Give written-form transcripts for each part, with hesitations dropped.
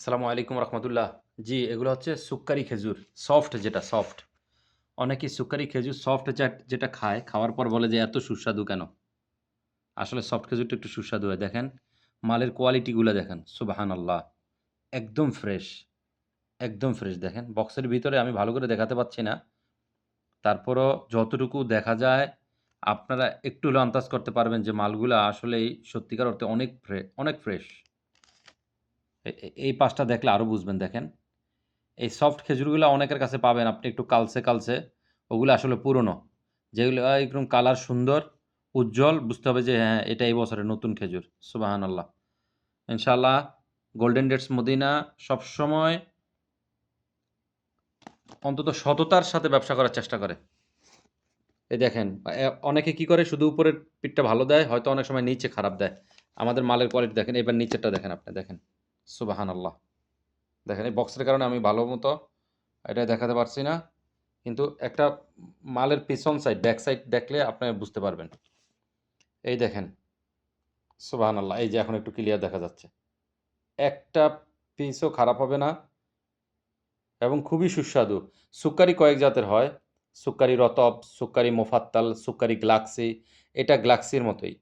আসসালামু আলাইকুম রহমতুল্লাহ। জি, এগুলো হচ্ছে সুক্কারি খেজুর। সফট যেটা সফট। অনেকেই সুক্কারি খেজুর সফট যেটা খায়, খাওয়ার পর বলে যে এত সুস্বাদু কেন? আসলে সফট খেজুরটা একটু সুস্বাদু হয়। দেখেন, মালের কোয়ালিটিগুলা দেখেন। সুবহানাল্লাহ! একদম ফ্রেশ, একদম ফ্রেশ দেখেন। বক্সের ভিতরে আমি ভালো করে দেখাতে পাচ্ছি না। তারপরও যতটুকু দেখা যায়, আপনারা একটু হলেও আন্দাজ করতে পারবেন যে মালগুলা আসলেই সত্যিকার অর্থে অনেক ফ্রেশ। এই পাশটা দেখলে আরো বুঝবেন দেখেন। এই সফট খেজুরগুলা অনেকের কাছে পাবেন আপনি একটু কালচে, ওগুলো আসলে পুরনো। যেগুলো একদম কালার সুন্দর, উজ্জ্বল, বুঝতে হবে যে হ্যাঁ, এটা এই বছরের নতুন খেজুর। সুবহানাল্লাহ! ইনশাআল্লাহ গোল্ডেন ডেটস মদিনা সবসময় অন্তত সততার সাথে ব্যবসা করার চেষ্টা করে। এই দেখেন, অনেকে কি করে শুধু উপরের পিঠটা ভালো দেয়, হয়তো অনেক সময় নিচে খারাপ দেয়। আমাদের মালের কোয়ালিটি দেখেন, এবার নিচেরটা দেখেন আপনি দেখেন। সুবহানাল্লাহ! দেখেন এই বক্সের কারণে আমি ভালো মতো এটা দেখাতে পারছি না। কিন্তু একটা মালের পেছন সাইড, ব্যাক সাইড দেখলে আপনি বুঝতে পারবেন। এই দেখেন, সুবহানাল্লাহ! এই যে এখন একটু ক্লিয়ার দেখা যাচ্ছে। একটা পিসও খারাপ হবে না এবং খুবই সুস্বাদু। সুক্কারি কয়েক জাতের হয়। সুক্কারি রতব, সুক্কারি মোফাত্তাল, সুক্কারি গ্লাক্সি। এটা গ্লাক্সির মতোই।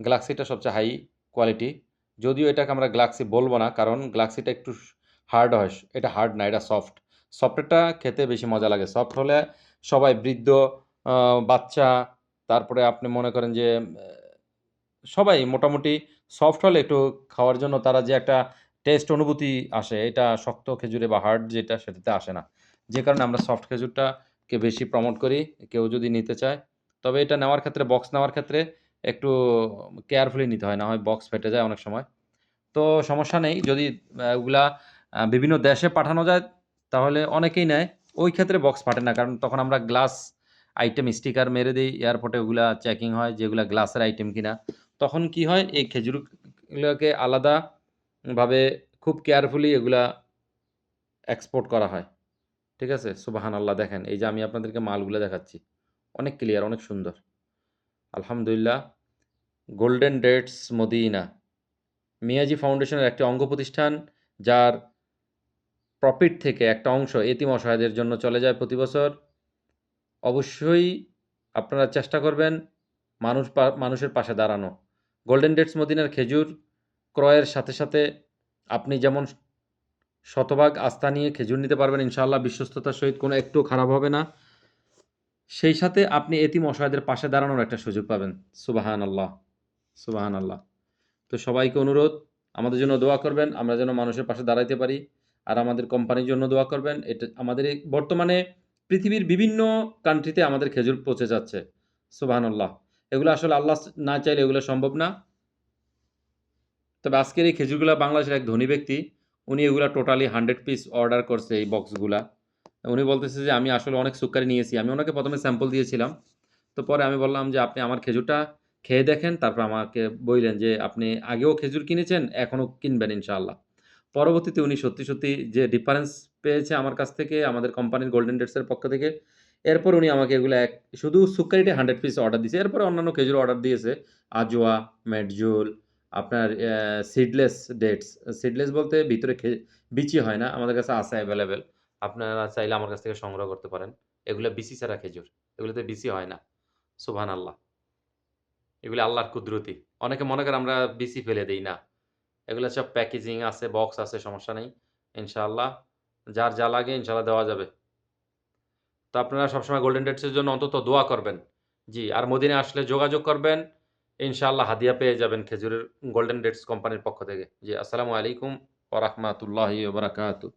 গ্লাক্সিটা সবচেয়ে হাই কোয়ালিটি। যদিও এটাকে আমরা গ্লাক্সি বলব না, কারণ গ্লাক্সিটা একটু হার্ড হয়। এটা হার্ড না, এটা সফট। সফটেরটা খেতে বেশি মজা লাগে। সফট হলে সবাই বৃদ্ধ, আ বাচ্চা, তারপরে আপনি মনে করেন যে সবাই মোটামুটি সফট হলে একটু খাওয়ার জন্য তারা যে একটা টেস্ট অনুভূতি আসে, এটা শক্ত খেজুরে বা হার্ড যেটা সেটাতে আসে না। যে কারণে আমরা সফট খেজুরটাকে বেশি প্রমোট করি, কেউ যদি নিতে চায়। তবে এটা নেওয়ার ক্ষেত্রে, বক্স নেওয়ার ক্ষেত্রে একটু কেয়ারফুলি নিতে হয়, না হয় বক্স ফেটে যায় অনেক সময়। তো সমস্যা নেই যদি ওগুলা বিভিন্ন দেশে পাঠানো যায় তাহলে অনেকেই নেয়। ওই ক্ষেত্রে বক্স ফাটে না। কারণ তখন আমরা গ্লাস আইটেম স্টিকার মেরে দেই। এয়ারপোর্টে ওগুলা চেকিং হয় যেগুলা গ্লাসের আইটেম কিনা। তখন কি হয় এই খেজুরগুলাকে আলাদাভাবে খুব কেয়ারফুলি এগুলা এক্সপোর্ট করা হয়। ঠিক আছে? সুবহানাল্লাহ! দেখেন এই যে আমি আপনাদেরকে মালগুলা দেখাচ্ছি। অনেক ক্লিয়ার, অনেক সুন্দর। আলহামদুলিল্লাহ। গোল্ডেন ডেটস মদিনা মিয়াজি ফাউন্ডেশনের একটি অঙ্গ প্রতিষ্ঠান, যার প্রফিট থেকে একটা অংশ এতিম অসহায়দের জন্য চলে যায় প্রতি বছর। অবশ্যই আপনারা চেষ্টা করবেন মানুষের পাশে দাঁড়ানো। গোল্ডেন ডেটস মদিনার খেজুর ক্রয়ের সাথে আপনি যেমন শতভাগ আস্থা নিয়ে খেজুর নিতে পারবেন ইনশাআল্লাহ, বিশ্বস্ততার সহিত কোনো একটুও খারাপ হবে না। সেই সাথে আপনি এতিম অসহায়দের পাশে দাঁড়ানোর একটা সুযোগ পাবেন। সুবহানাল্লাহ! সুবহানাল্লাহ! তো সবাইকে অনুরোধ, আমাদের জন্য দোয়া করবেন। আমরা যেন মানুষের পাশে দাঁড়াইতে পারি। আর আমাদের কোম্পানির জন্য দোয়া করবেন। এটা আমাদের এই বর্তমানে পৃথিবীর বিভিন্ন কান্ট্রিতে আমাদের খেজুর পৌঁছে যাচ্ছে। সুবহানাল্লাহ! এগুলো আসলে আল্লাহ না চাইলে এগুলো সম্ভব না। তবে আজকের এই খেজুরগুলা বাংলাদেশের এক ধনী ব্যক্তি, উনি এগুলা টোটালি 100 পিস অর্ডার করছে এই বক্সগুলা। উনি বলতেছে যে, "আমি আসলে অনেক সুক্কারি নিয়েছি।" আমি উনাকে ১ম এ স্যাম্পল দিয়েছিলাম। তো পরে আমি বললাম যে, "আপনি আমার খেজুরটা খেয়ে দেখেন, তারপর আমাকে বইলেন যে, আপনি আগেও খেজুর কিনেছেন, এখনো কিনবেন ইনশাআল্লাহ।" পরবর্তীতে উনি সত্যি যে ডিফারেন্স পেয়েছে আমার কাছ থেকে, আমাদের কোম্পানির গোল্ডেন ডেটস এর পক্ষ থেকে, এরপর উনি আমাকে এগুলা শুধু সুক্কারিটা 100 পিস অর্ডার দিছে। এরপরে অন্যান্য খেজুর অর্ডার দিয়েছে। আজওয়া, মেডজোল, আপনার সিডলেস ডেটস। সিডলেস বলতে ভিতরে বিচি হয় না। আমাদের কাছে আছে এভেইলেবল। আপনারা চাইলে আমার কাছ থেকে সংগ্রহ করতে পারেন। এগুলা বিচি ছাড়া খেজুর। এগুলোতে বিচি হয় না। সুবহানাল্লাহ! এগুলো আল্লাহর কুদরতি। অনেকে মনে করে আমরা বিচি ফেলে দেই, না। এগুলা সব প্যাকেজিং আছে, বক্স আছে, সমস্যা নেই। ইনশাআল্লাহ যার যা লাগে ইনশাআল্লাহ দেওয়া যাবে। তো আপনারা সবসময় গোল্ডেন ডেটস এর জন্য অন্তত দোয়া করবেন। জি, আর মদিনায় আসলে যোগাযোগ করবেন। ইনশাআল্লাহ হাদিয়া পেয়ে যাবেন খেজুরের গোল্ডেন ডেটস কোম্পানির পক্ষ থেকে। জি, আসসালামু আলাইকুম ওয়া রাহমাতুল্লাহি ওয়া বারাকাতুহু।